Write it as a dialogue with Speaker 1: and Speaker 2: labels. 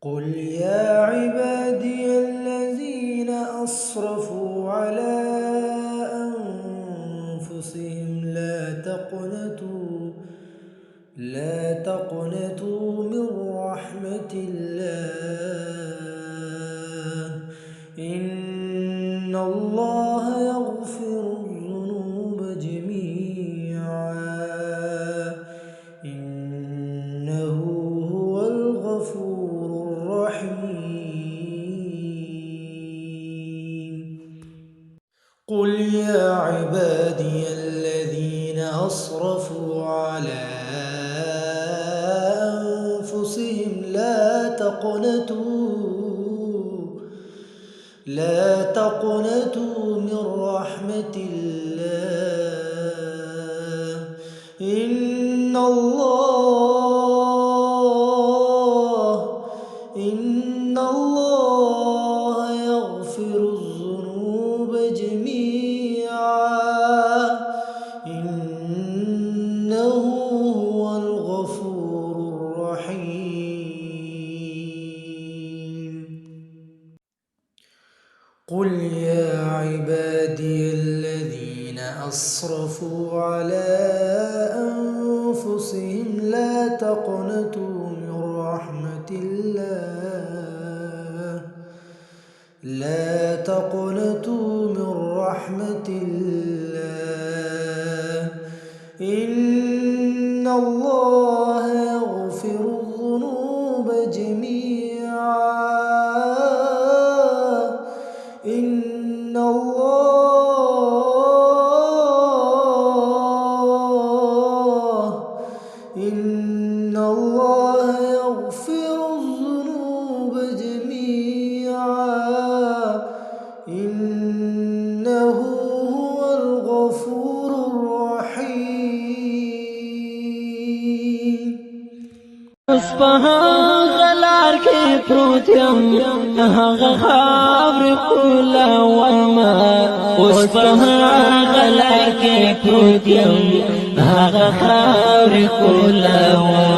Speaker 1: قل يا عبادي الذين أسرفوا على أنفسهم لا تقنطوا من رحمة الله إن الله يغفر الذنوب جميعا إنه هو الغفور الرحيم. قل يا عبادي الذين أسرفوا على أنفسهم لا تقنطوا من رحمة الله إن الله يغفر الذنوب جميعا إنه هو الغفور الرحيم. قل يا عبادي الذين أسرفوا على أنفسهم لا تقنطوا من رحمة الله إن الله يغفر الذنوب جميعا إن الله يغفر الذنوب جميعا إنه هو الغفور الرحيم.
Speaker 2: اصفهان غلار کې پروت یم هغه خاورې ښکلومه اصفهان غلار کې پروت یم هغه خاورې ښکلومه